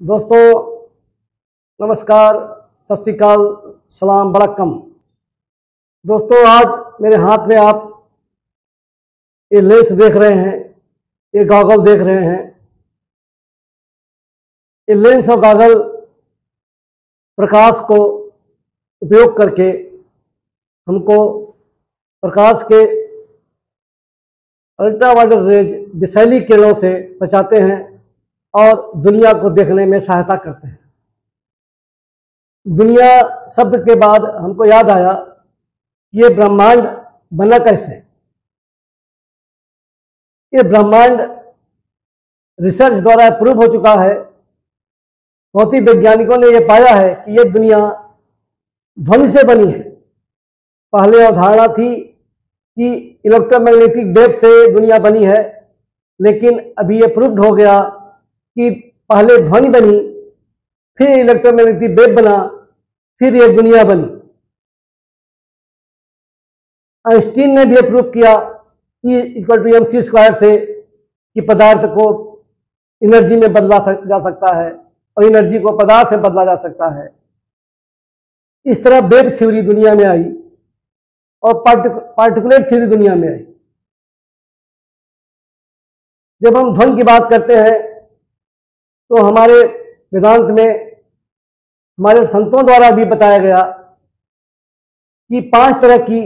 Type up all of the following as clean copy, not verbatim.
दोस्तों नमस्कार, सत श्री अकाल, सलाम बड़कम। दोस्तों आज मेरे हाथ में आप ये लेंस देख रहे हैं, ये गॉगल देख रहे हैं। ये लेंस और गॉगल प्रकाश को उपयोग करके हमको प्रकाश के अल्ट्रावायलेट रेज विषैली किरणों से बचाते हैं और दुनिया को देखने में सहायता करते हैं। दुनिया शब्द के बाद हमको याद आया कि ये ब्रह्मांड बना कैसे। ये ब्रह्मांड रिसर्च द्वारा प्रूव हो चुका है। भौतिक वैज्ञानिकों ने यह पाया है कि ये दुनिया ध्वनि से बनी है। पहले अवधारणा थी कि इलेक्ट्रोमैग्नेटिक वेव से दुनिया बनी है, लेकिन अभी ये प्रूव्ड हो गया कि पहले ध्वनि बनी, फिर इलेक्ट्रोमैग्नेटिक वेव बना, फिर ये दुनिया बनी। आइंस्टीन ने भी प्रूव किया E = mc² से कि पदार्थ को एनर्जी में बदला जा सकता है और एनर्जी को पदार्थ में बदला जा सकता है। इस तरह वेव थ्योरी दुनिया में आई और पार्टिकुलेट थ्योरी दुनिया में आई। जब हम ध्वनि की बात करते हैं तो हमारे वेदांत में हमारे संतों द्वारा भी बताया गया कि 5 तरह की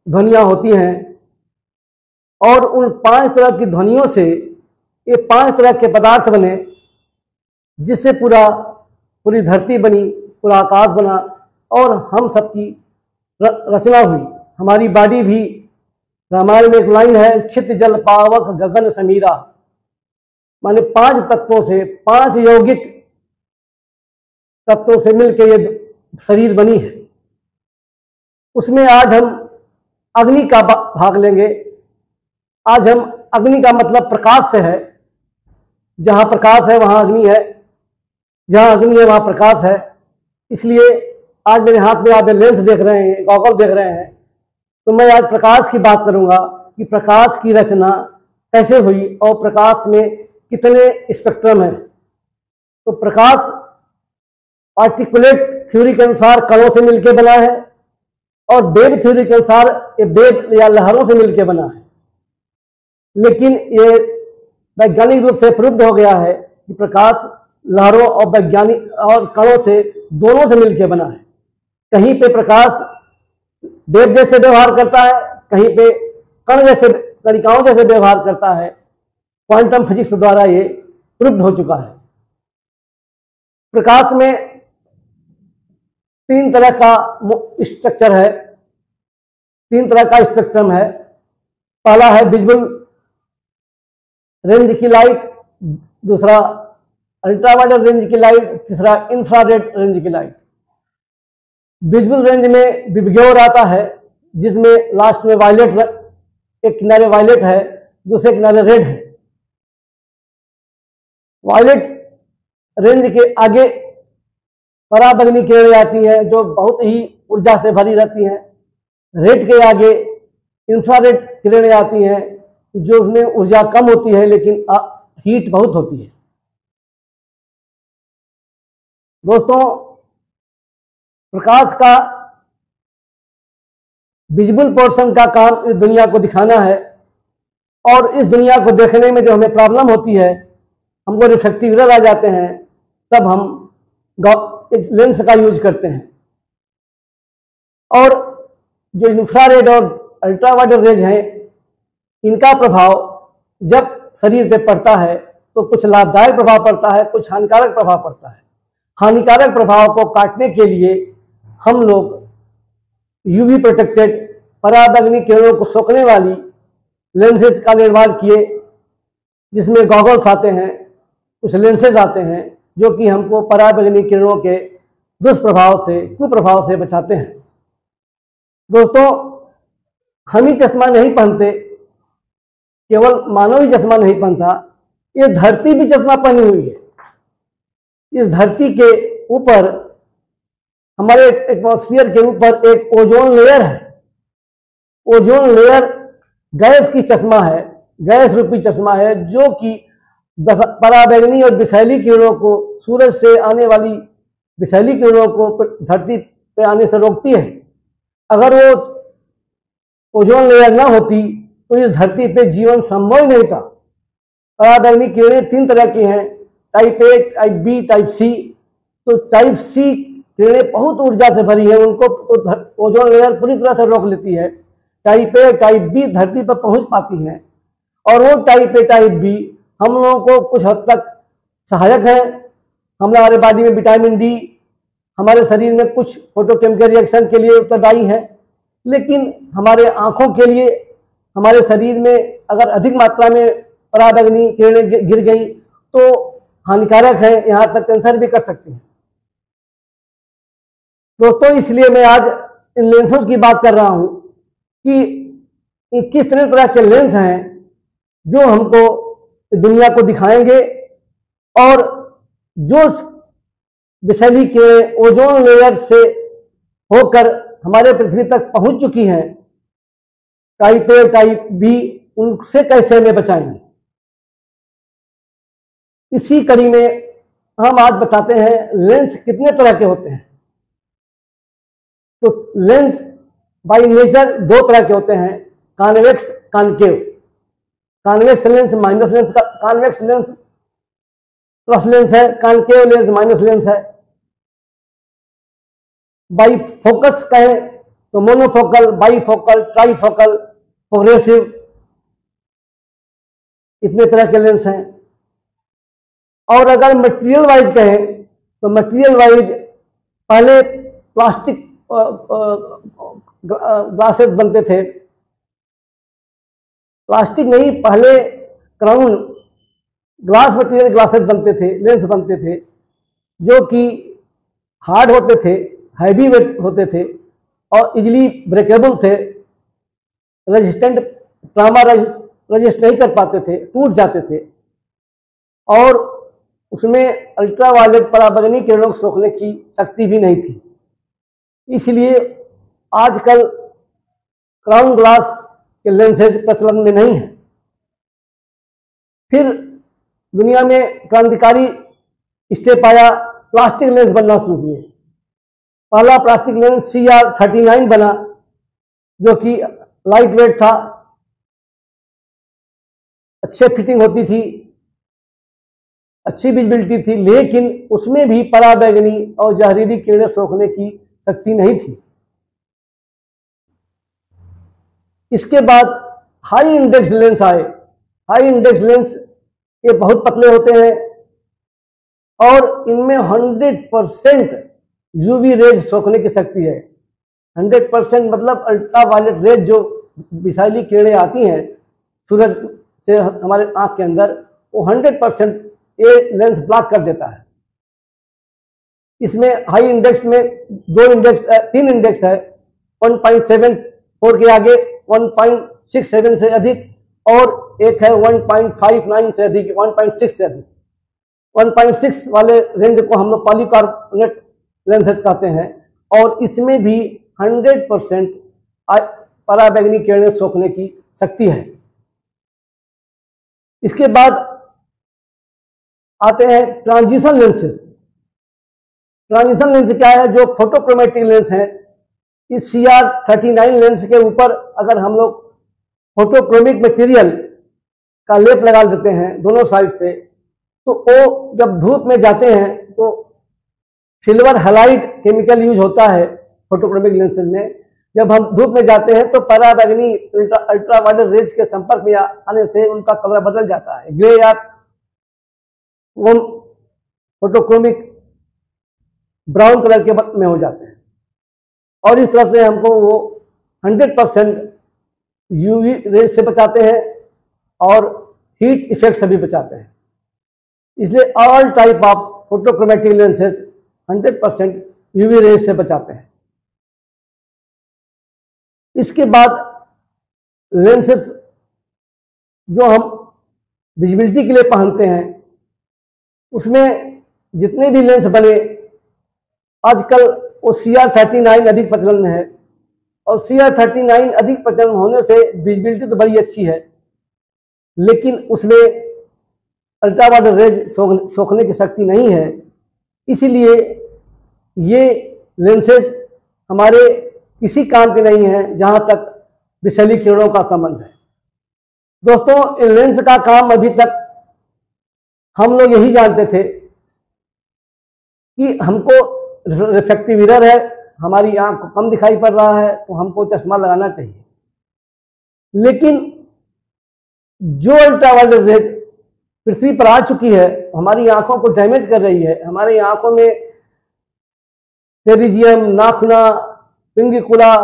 ध्वनियां होती हैं और उन 5 तरह की ध्वनियों से ये 5 तरह के पदार्थ बने, जिससे पूरी धरती बनी, पूरा आकाश बना और हम सबकी रचना हुई। हमारी बॉडी भी, रामायण में एक लाइन है, छित जल पावक गगन समीरा, माने 5 तत्वों से, 5 यौगिक तत्वों से मिलकर ये शरीर बनी है। उसमें आज हम अग्नि का भाग लेंगे। आज हम अग्नि का मतलब प्रकाश से है। जहां प्रकाश है वहां अग्नि है, जहां अग्नि है वहां प्रकाश है। इसलिए आज मेरे हाथ में आप लेंस देख रहे हैं, गॉगल देख रहे हैं, तो मैं आज प्रकाश की बात करूंगा कि प्रकाश की रचना कैसे हुई और प्रकाश में कितने स्पेक्ट्रम है। तो प्रकाश पार्टिकुलेट थ्योरी के अनुसार कणों से मिलकर बना है और वेव थ्योरी के अनुसार ये वेव या लहरों से मिलकर बना है। लेकिन ये वैज्ञानिक रूप से प्रूव्ड हो गया है कि प्रकाश लहरों और वैज्ञानिक और कणों से, दोनों से मिलकर बना है। कहीं पे प्रकाश वेव जैसे व्यवहार करता है, कहीं पे कण जैसे, कणिकाओं जैसे व्यवहार करता है। क्वांटम फिजिक्स द्वारा ये प्रूव्ड हो चुका है। प्रकाश में 3 तरह का स्ट्रक्चर है, 3 तरह का स्पेक्ट्रम है। पहला है विजिबल रेंज की लाइट, दूसरा अल्ट्रावायलेट रेंज की लाइट, तीसरा इंफ्रारेड रेंज की लाइट। विजिबल रेंज में विबग्योर आता है, जिसमें लास्ट में वायलेट, एक किनारे वायलेट है, दूसरे किनारे रेड है। वायलेट रेंज के आगे पराबैंगनी किरणें आती हैं जो बहुत ही ऊर्जा से भरी रहती हैं। रेड के आगे इंफ्रारेड किरणें आती हैं जो उसमें ऊर्जा कम होती है लेकिन हीट बहुत होती है। दोस्तों, प्रकाश का विजिबल पोर्शन का काम इस दुनिया को दिखाना है और इस दुनिया को देखने में जो हमें प्रॉब्लम होती है, हमको रिफ्लेक्टिव एरर आ जाते हैं, तब हम इस लेंस का यूज करते हैं। और जो इंफ्रारेड और अल्ट्रावायलेट रेज हैं, इनका प्रभाव जब शरीर पे पड़ता है तो कुछ लाभदायक प्रभाव पड़ता है, कुछ हानिकारक प्रभाव पड़ता है। हानिकारक प्रभाव को काटने के लिए हम लोग यूवी प्रोटेक्टेड पराबैंगनी किरणों को सोखने वाली लेंसेज का निर्माण किए, जिसमें गॉगल्स आते हैं, कुछ लेंसेज आते हैं जो कि हमको पराबैंगनी किरणों के दुष्प्रभाव से, कुप्रभाव से बचाते हैं। दोस्तों, हम ही चश्मा नहीं पहनते, केवल मानव ही चश्मा नहीं पहनता, ये धरती भी चश्मा पहनी हुई है। इस धरती के ऊपर, हमारे एटमॉस्फेयर के ऊपर एक ओजोन लेयर है। ओजोन लेयर गैस की चश्मा है, गैस रूपी चश्मा है, जो कि पराबैंगनी और विषैली किरणों को, सूरज से आने वाली विषैली किरणों को धरती पे आने से रोकती है। अगर वो ओजोन लेयर ना होती तो इस धरती पे जीवन संभव ही नहीं था। पराबैंगनी किरणें 3 तरह की हैं, type A, type B, type C. तो टाइप सी किरणें बहुत ऊर्जा से भरी है, उनको तो ओजोन लेयर पूरी तरह से रोक लेती है। टाइप ए, टाइप बी धरती पर पहुंच पाती हैं, और वो टाइप ए, टाइप बी हम लोगों को कुछ हद तक सहायक है। हमारे बॉडी में विटामिन डी, हमारे शरीर में कुछ फोटोकेमिकल रिएक्शन के लिए उत्तरदायी है, लेकिन हमारे आंखों के लिए, हमारे शरीर में अगर अधिक मात्रा में पराबैंगनी किरणें गिर गई तो हानिकारक है, यहाँ तक कैंसर भी कर सकती हैं। दोस्तों, इसलिए मैं आज इन लेंसों की बात कर रहा हूं कि किस तरह के लेंस हैं जो हमको दुनिया को दिखाएंगे, और जो विषैली किरणें ओजोन लेयर से होकर हमारे पृथ्वी तक पहुंच चुकी हैं, टाइप ए, टाइप बी, उनसे कैसे हमें बचाएंगे। इसी कड़ी में हम आज बताते हैं लेंस कितने तरह के होते हैं। तो लेंस बाय नेचर 2 तरह के होते हैं, convex, concave. Convex lens minus lens का, कॉन्वेक्स लेंस प्लस लेंस है, कॉनकेव लेंस माइनस लेंस है। बाई फोकस कहें तो मोनोफोकल, बाईफोकल, ट्राईफोकल, प्रोग्रेसिव, इतने तरह के लेंस हैं। और अगर मटेरियल वाइज कहें तो मटेरियल वाइज पहले प्लास्टिक ग्लासेस बनते थे, प्लास्टिक नहीं, पहले क्राउन ग्लास मटेरियल ग्लासेस बनते थे, लेंस बनते थे, जो कि हार्ड होते थे, हैवी वेट होते थे और इजीली ब्रेकेबल थे, रेजिस्टेंट, ट्रामा रेजिस्ट नहीं कर पाते थे, टूट जाते थे, और उसमें अल्ट्रावायलेट पराबैंगनी किरणों को सोखने की शक्ति भी नहीं थी। इसलिए आजकल क्राउन ग्लास के लेंसेज प्रचलन में नहीं है। फिर दुनिया में क्रांतिकारी स्टेप आया, प्लास्टिक लेंस बनना शुरू हुए। पहला प्लास्टिक लेंस CR39 बना, जो कि लाइट वेट था, अच्छे फिटिंग होती थी, अच्छी विजिबिलिटी थी, लेकिन उसमें भी पराबैंगनी और जहरीली किरणें सोखने की शक्ति नहीं थी। इसके बाद हाई इंडेक्स लेंस आए। हाई इंडेक्स लेंस ये बहुत पतले होते हैं और इनमें 100% यूवी रेज सोखने की शक्ति है। 100% मतलब अल्ट्रावायलेट रेज, जो विषैली किरणें आती हैं सूरज से हमारे आंख के अंदर, वो 100% ये लेंस ब्लॉक कर देता है। इसमें हाई इंडेक्स में 3 इंडेक्स है, 1.74 के आगे, 1.67 से अधिक, और एक है 1.59 से अधिक, 1.6 से अधिक। 1.6 वाले रेंज को हम लोग पॉलीकार्बोनेट लेंसेज कहते हैं, और इसमें भी 100% पराबैंगनी किरणें सोखने की शक्ति है। इसके बाद आते हैं ट्रांजिशन लेंसेज। ट्रांजिशन लेंस क्या है? जो फोटोक्रोमेटिक लेंस है, इस CR39 लेंस के ऊपर अगर हम लोग फोटोक्रोमिक मटेरियल का लेप लगा देते हैं दोनों साइड से, तो वो जब धूप में जाते हैं तो सिल्वर हैलाइड केमिकल यूज होता है फोटोक्रोमिक लेंसेज में। जब हम धूप में जाते हैं तो पराबैंगनी अल्ट्रावायलेट रेज के संपर्क में आने से उनका कलर बदल जाता है, ग्रे या फोटोक्रोमिक ब्राउन कलर के में हो जाते हैं, और इस तरह से हमको वो 100% यूवी रेज से बचाते हैं और हीट इफेक्ट से भी बचाते हैं। इसलिए all type of photochromatic lenses 100% UV rays से बचाते हैं। इसके बाद लेंसेज जो हम विजिबिलिटी के लिए पहनते हैं, उसमें जितने भी लेंस बने आजकल वो CR39 अधिक प्रचलन में है, और CR39 अधिक प्रचलन होने से विजिबिलिटी तो बड़ी अच्छी है, लेकिन उसमें अल्ट्रावायलेट रेज सोखने की शक्ति नहीं है, इसीलिए ये लेंसेज हमारे किसी काम के नहीं है जहां तक विषैली किरणों का संबंध है। दोस्तों, इन लेंस का काम अभी तक हम लोग यही जानते थे कि हमको रिफ्रैक्टिव एरर है, हमारी आंख को कम दिखाई पड़ रहा है तो हमको चश्मा लगाना चाहिए। लेकिन जो अल्ट्रावायलेट रेज पृथ्वी पर आ चुकी है, हमारी आंखों को डैमेज कर रही है, हमारी आंखों में टेरिजियम, नाखुना, pinguecula,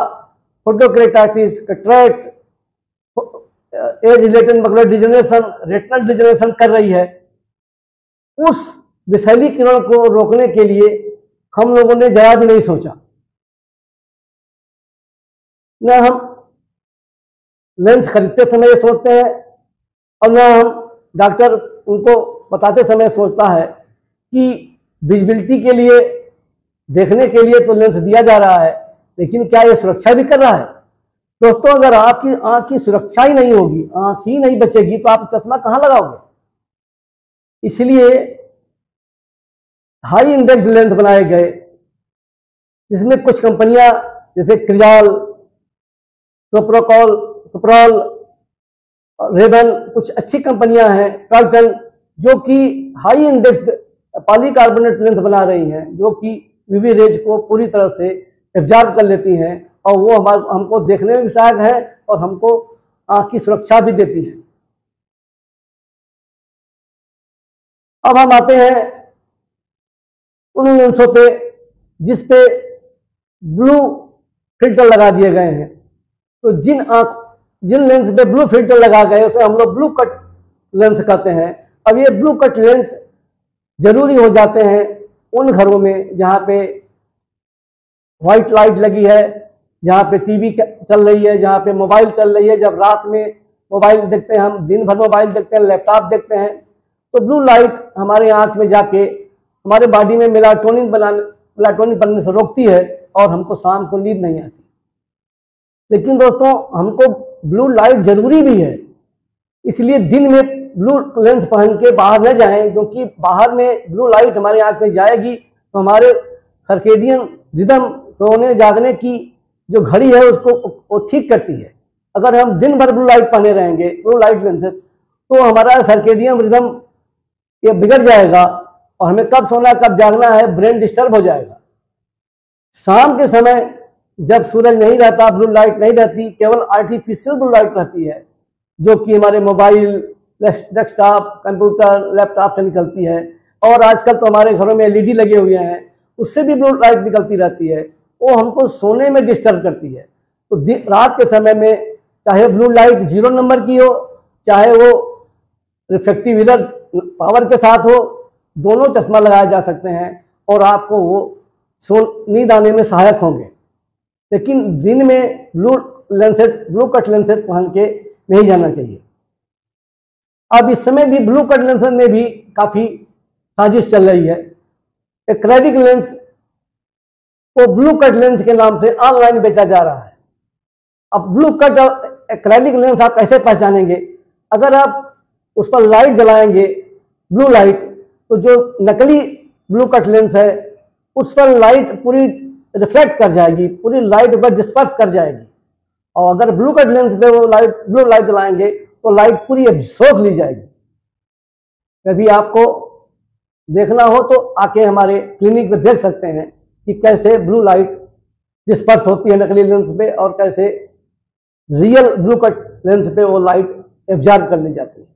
photokeratitis, cataract, age related macular degeneration, retinal degeneration कर रही है। उस विषैली किरण को रोकने के लिए हम लोगों ने जरा भी नहीं सोचा। न हम लेंस खरीदते समय सोचते हैं और न हम डॉक्टर उनको बताते समय सोचता है कि विजिबिलिटी के लिए, देखने के लिए तो लेंस दिया जा रहा है, लेकिन क्या ये सुरक्षा भी कर रहा है? दोस्तों, अगर आपकी आंख की सुरक्षा ही नहीं होगी, आंख ही नहीं बचेगी, तो आप चश्मा कहां लगाओगे? इसलिए हाई इंडेक्स लेंस बनाए गए, जिसमें कुछ कंपनियां जैसे क्रिजाल, सुप्रॉल, रेबन, कुछ अच्छी कंपनियां हैं, टॉल्टन, जो कि हाई इंडेक्स पॉलीकार्बोनेट लेंस बना रही हैं, जो कि यूवी रेज को पूरी तरह से एब्जॉर्ब कर लेती हैं और वो हमको देखने में भी सहायक है और हमको आंख की सुरक्षा भी देती है। अब हम आते हैं उन लेंसों पे जिस पे ब्लू फिल्टर लगा दिए गए हैं। तो जिन लेंस पे ब्लू फिल्टर लगा गए उसे हम लोग ब्लू कट लेंस कहते हैं। अब ये ब्लू कट लेंस जरूरी हो जाते हैं उन घरों में जहाँ पे व्हाइट लाइट लगी है, जहाँ पे टीवी चल रही है, जहाँ पे मोबाइल चल रही है। जब रात में मोबाइल देखते हैं, हम दिन भर मोबाइल देखते हैं, लैपटॉप देखते हैं, तो ब्लू लाइट हमारे आंख में जाके हमारे बॉडी में मेलाटोनिन बनने से रोकती है और हमको शाम को नींद नहीं आती। लेकिन दोस्तों, हमको ब्लू लाइट जरूरी भी है, इसलिए दिन में ब्लू लेंस पहन के बाहर न जाएं, क्योंकि बाहर में ब्लू लाइट हमारे आंख में जाएगी तो हमारे सर्केडियन रिदम, सोने जागने की जो घड़ी है उसको वो ठीक करती है। अगर हम दिन भर ब्लू लाइट पहने रहेंगे, ब्लू लाइट लेंसेज, तो हमारा सर्केडियन रिदम ये बिगड़ जाएगा और हमें कब सोना कब जागना है, ब्रेन डिस्टर्ब हो जाएगा। शाम के समय जब सूरज नहीं रहता, ब्लू लाइट नहीं रहती, केवल आर्टिफिशियल ब्लू लाइट रहती है, जो कि हमारे मोबाइल, डेस्कटॉप, कंप्यूटर, लैपटॉप से निकलती है। और आजकल तो हमारे घरों में एलईडी लगे हुए हैं, उससे भी ब्लू लाइट निकलती रहती है, वो हमको सोने में डिस्टर्ब करती है। तो रात के समय में चाहे ब्लू लाइट 0 नंबर की हो, चाहे वो रिफ्रैक्टिव एरर पावर के साथ हो, दोनों चश्मा लगाए जा सकते हैं और आपको वो नींद आने में सहायक होंगे। लेकिन दिन में ब्लू कट लेंसेज पहन के नहीं जाना चाहिए। अब इस समय भी ब्लू कट लेंसेज में भी काफी साजिश चल रही है। एक्रेलिक लेंस को ब्लू कट लेंस के नाम से ऑनलाइन बेचा जा रहा है। अब ब्लू कट और एक्रेलिक लेंस आप कैसे पहचानेंगे? अगर आप उस पर लाइट जलाएंगे, ब्लू लाइट, तो जो नकली ब्लू कट लेंस है उस पर लाइट पूरी रिफ्लेक्ट कर जाएगी, पूरी लाइट पर डिस्पर्स कर जाएगी। और अगर ब्लू कट लेंस पे वो ब्लू लाइट जलाएंगे तो लाइट पूरी सोख ली जाएगी। कभी आपको देखना हो तो आके हमारे क्लिनिक पे देख सकते हैं कि कैसे ब्लू लाइट डिस्पर्स होती है नकली लेंस पे और कैसे रियल ब्लू कट लेंस पे वो लाइट एब्जॉर्ब कर ली जाती है।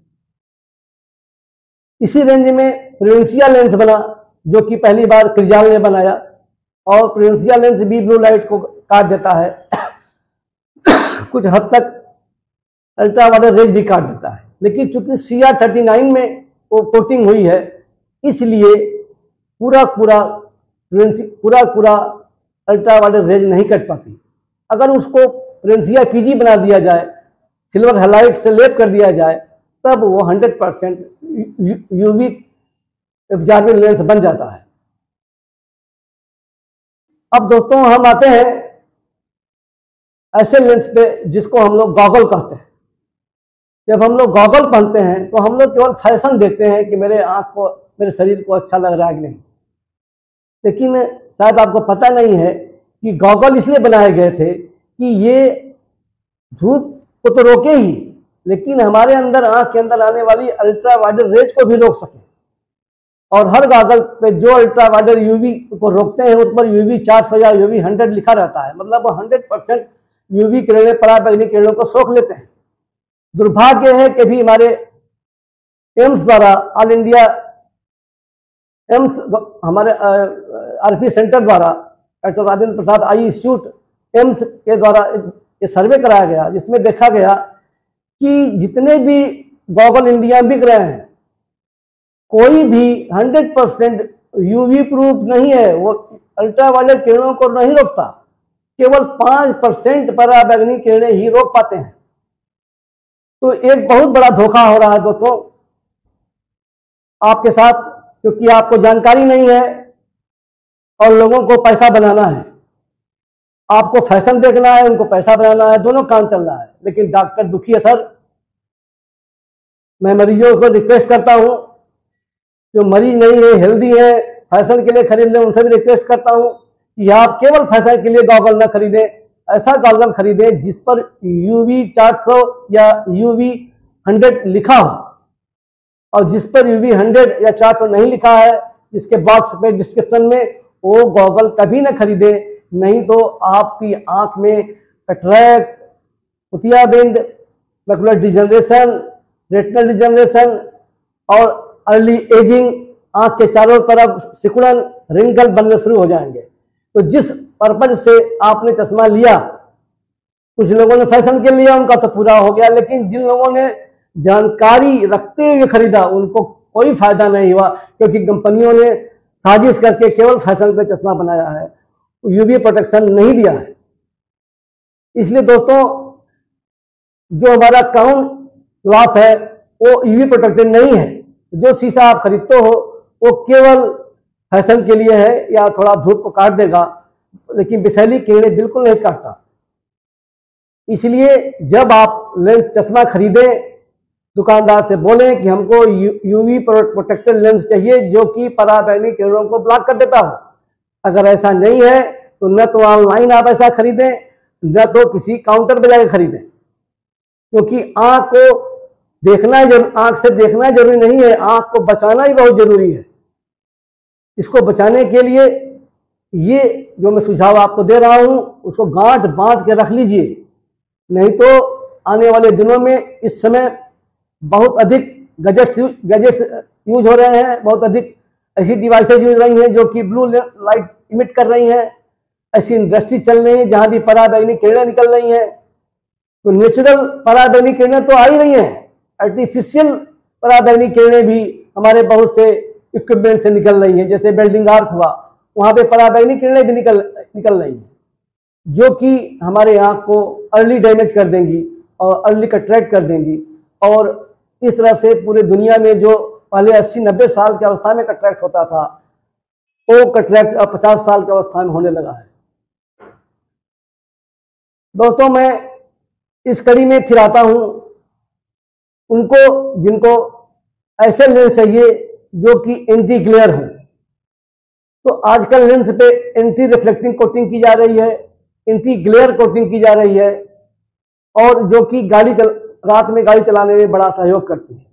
इसी रेंज में प्रूडेंशिया लेंस बना, जो कि पहली बार क्रिजाल ने बनाया, और प्रूडेंशिया लेंस भी ब्लू लाइट को काट देता है कुछ हद तक अल्ट्रावायलेट रेज भी काट देता है। लेकिन चूंकि CR39 में वो कोटिंग हुई है, इसलिए पूरा अल्ट्रावायलेट रेज नहीं कट पाती। अगर उसको प्रूडेंशिया PG बना दिया जाए, सिल्वर हैलाइड से लेप कर दिया जाए, तब वो 100% यूवी एब्जॉर्बिंग लेंस बन जाता है। अब दोस्तों, हम आते हैं ऐसे लेंस पे जिसको हम लोग गॉगल कहते हैं। जब हम लोग गॉगल पहनते हैं तो हम लोग केवल फैशन देखते हैं कि मेरे आँख को, मेरे शरीर को अच्छा लग रहा है कि नहीं, लेकिन शायद आपको पता नहीं है कि गॉगल इसलिए बनाए गए थे कि ये धूप को तो रोके ही, लेकिन हमारे अंदर, आँख के अंदर आने वाली अल्ट्रा वायलेट रेज को भी रोक सके। और हर गॉगल पे जो अल्ट्रा वायलेट यूवी को रोकते हैं उस पर UV 400 या UV 100 लिखा रहता है, मतलब वो 100% UV किरणें, पराबैंगनी किरणों को सोख लेते हैं। दुर्भाग्य है कि भी हमारे एम्स द्वारा, ऑल इंडिया एम्स, हमारे RP सेंटर द्वारा, डॉक्टर राजेंद्र प्रसाद आई इंस्टीट्यूट एम्स के द्वारा ये सर्वे कराया गया, जिसमें देखा गया कि जितने भी गॉगल इंडिया बिक रहे हैं कोई भी 100% UV प्रूफ नहीं है, वो अल्ट्रावायलेट किरणों को नहीं रोकता, केवल 5% पराबैंगनी किरणें ही रोक पाते हैं। तो एक बहुत बड़ा धोखा हो रहा है दोस्तों आपके साथ, क्योंकि आपको जानकारी नहीं है और लोगों को पैसा बनाना है। आपको फैशन देखना है, उनको पैसा बनाना है, दोनों काम चल रहा है। लेकिन डॉक्टर दुखी है सर। मैं मरीजों को रिक्वेस्ट करता हूं, जो मरीज नहीं है, हेल्दी है, फैशन के लिए खरीद लें, उनसे भी रिक्वेस्ट करता हूं कि आप केवल फैशन के लिए गॉगल न खरीदें, ऐसा गॉगल खरीदें जिस पर UV 400 या UV 100 लिखा हो, और जिस पर UV 100 या 400 नहीं लिखा है, जिसके बॉक्स पे डिस्क्रिप्शन में, वो गॉगल कभी न खरीदे, नहीं तो आपकी आंख में कैटरैक्ट, मोतियाबिंद, मैकुलर डिजनरेशन, रेटिनल डिजनरेशन और अर्ली एजिंग, आंख के चारों तरफ सिकुड़न, रिंकल बनने शुरू हो जाएंगे। तो जिस पर्पज से आपने चश्मा लिया, कुछ लोगों ने फैशन के लिया, उनका तो पूरा हो गया, लेकिन जिन लोगों ने जानकारी रखते हुए खरीदा उनको कोई फायदा नहीं हुआ, क्योंकि कंपनियों ने साजिश करके केवल फैशन पे चश्मा बनाया है, UV प्रोटेक्शन नहीं दिया है। इसलिए दोस्तों, जो हमारा क्राउन ग्लास है वो UV प्रोटेक्टेड नहीं है। जो शीशा आप खरीदते हो वो केवल फैशन के लिए है, या थोड़ा धूप को काट देगा, लेकिन विषैली किरणें बिल्कुल नहीं काटता। इसलिए जब आप लेंस चश्मा खरीदें, दुकानदार से बोलें कि हमको UV प्रोटेक्टेड लेंस चाहिए जो कि पराबैंगनी किरणों को ब्लॉक कर देता हो। अगर ऐसा नहीं है तो न तो ऑनलाइन आप ऐसा खरीदें, न तो किसी काउंटर पे जाकर खरीदें, क्योंकि आंख को देखना ही आंख से देखना जरूरी नहीं है, आंख को बचाना ही बहुत जरूरी है। इसको बचाने के लिए ये जो मैं सुझाव आपको दे रहा हूं उसको गांठ बांध के रख लीजिए, नहीं तो आने वाले दिनों में, इस समय बहुत अधिक गैजेट्स यूज हो रहे हैं, बहुत अधिक ऐसी डिवाइसेज यूज रही हैं जो कि ब्लू लाइट इमिट कर रही हैं, ऐसी इंडस्ट्री चल रही है जहां भी पराबैंगनी किरणें निकल रही हैं। तो नेचुरल पराबैंगनी किरणें तो आ ही रही हैं, आर्टिफिशियल पराबैंगनी किरणें भी हमारे बहुत से इक्विपमेंट से निकल रही हैं, जैसे वेल्डिंग आर्क हुआ, वहां पे पराबैंगनी किरणें भी निकल रही हैं, जो कि हमारे आंख को अर्ली डैमेज कर देंगी और अर्ली कट्रैक्ट कर देंगी। और इस तरह से पूरे दुनिया में जो पहले 80-90 साल की अवस्था में कट्रैक्ट होता था, वो कट्रैक्ट अब 50 साल की अवस्था में होने लगा है। दोस्तों, मैं इस कड़ी में फिर आता हूं उनको जिनको ऐसे लेंस चाहिए जो कि एंटी ग्लेयर हो। तो आजकल लेंस पे एंटी रिफ्लेक्टिंग कोटिंग की जा रही है, एंटी ग्लेयर कोटिंग की जा रही है, और जो कि रात में गाड़ी चलाने में बड़ा सहयोग करती है।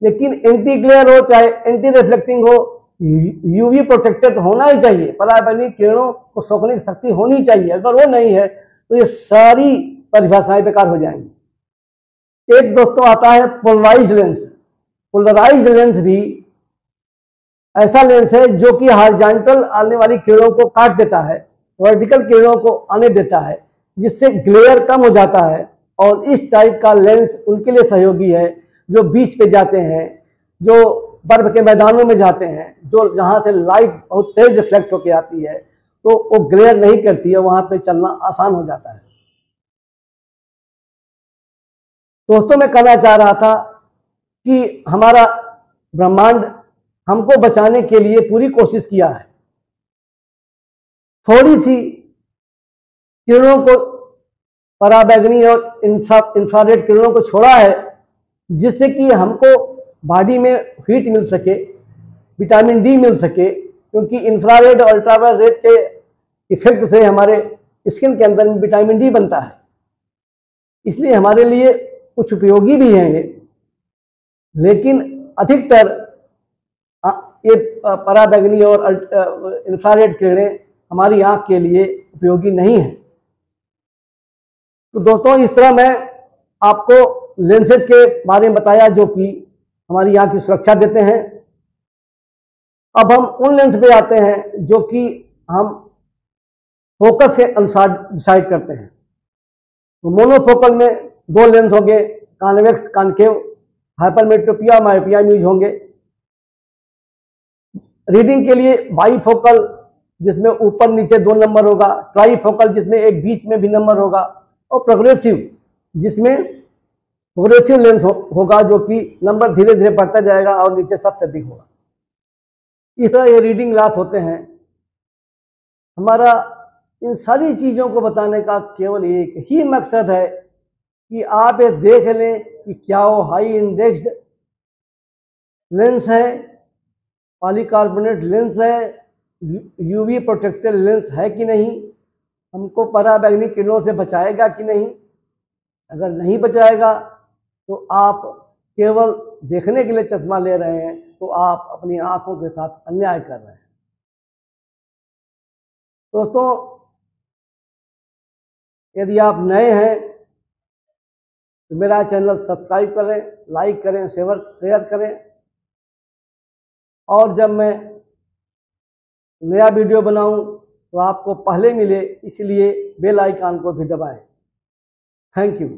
लेकिन एंटी ग्लेयर हो चाहे एंटी रिफ्लेक्टिंग हो, UV प्रोटेक्टेड होना ही चाहिए, पराबैंगनी किरणों को सोखने की शक्ति होनी चाहिए। अगर वो नहीं है तो ये सारी परिभाषाएं बेकार हो जाएंगी। एक दोस्तों आता है पोलराइज्ड लेंस। पोलराइज्ड लेंस भी ऐसा लेंस है जो कि हॉरिजॉन्टल आने वाली किरणों को काट देता है, वर्टिकल किरणों को आने देता है, जिससे ग्लेयर कम हो जाता है। और इस टाइप का लेंस उनके लिए सहयोगी है जो बीच पे जाते हैं, जो बर्फ के मैदानों में जाते हैं, जो जहां से लाइट बहुत तेज रिफ्लेक्ट होकर आती है, तो वो ग्लेयर नहीं करती है, वहां पे चलना आसान हो जाता है। दोस्तों, मैं कहना चाह रहा था कि हमारा ब्रह्मांड हमको बचाने के लिए पूरी कोशिश किया है। थोड़ी सी किरणों को, पराबैंगनी और इंफ्रारेड किरणों को छोड़ा है, जिससे कि हमको बॉडी में हीट मिल सके, विटामिन डी मिल सके, क्योंकि इंफ्रारेड और अल्ट्रावायलेट के इफेक्ट से हमारे स्किन के अंदर में विटामिन डी बनता है। इसलिए हमारे लिए कुछ उपयोगी भी हैं ये, लेकिन अधिकतर ये पराबैंगनी और इंफ्रारेड किरणें हमारी आंख के लिए उपयोगी नहीं है। तो दोस्तों, इस तरह मैं आपको लेंसेज के बारे में बताया जो कि हमारी आंख की सुरक्षा देते हैं। अब हम उन लेंस पे आते हैं जो कि हम फोकस के अनुसार डिसाइड करते हैं। तो मोनोफोकल में दो लेंस होंगे, convex concave, hypermetropia myopia use होंगे। रीडिंग के लिए बाईफोकल जिसमें ऊपर नीचे 2 नंबर होगा, ट्राईफोकल जिसमें एक बीच में भी नंबर होगा, और प्रोग्रेसिव जिसमें प्रोग्रेसिव लेंस होगा जो कि नंबर धीरे धीरे बढ़ता जाएगा और नीचे सबसे अधिक होगा। इस तरह ये रीडिंग ग्लास होते हैं। हमारा इन सारी चीज़ों को बताने का केवल एक ही मकसद है कि आप ये देख लें कि क्या वो हाई इंडेक्स्ड लेंस है, पॉलीकार्बोनेट लेंस है, यूवी प्रोटेक्टेड लेंस है कि नहीं, हमको पराबैंगनी किरणों से बचाएगा कि नहीं। अगर नहीं बचाएगा तो आप केवल देखने के लिए चश्मा ले रहे हैं, तो आप अपनी आंखों के साथ अन्याय कर रहे हैं। दोस्तों, यदि आप नए हैं तो मेरा चैनल सब्सक्राइब करें, लाइक करें, शेयर करें, और जब मैं नया वीडियो बनाऊं तो आपको पहले मिले, इसलिए बेल आइकन को भी दबाएं। Thank you.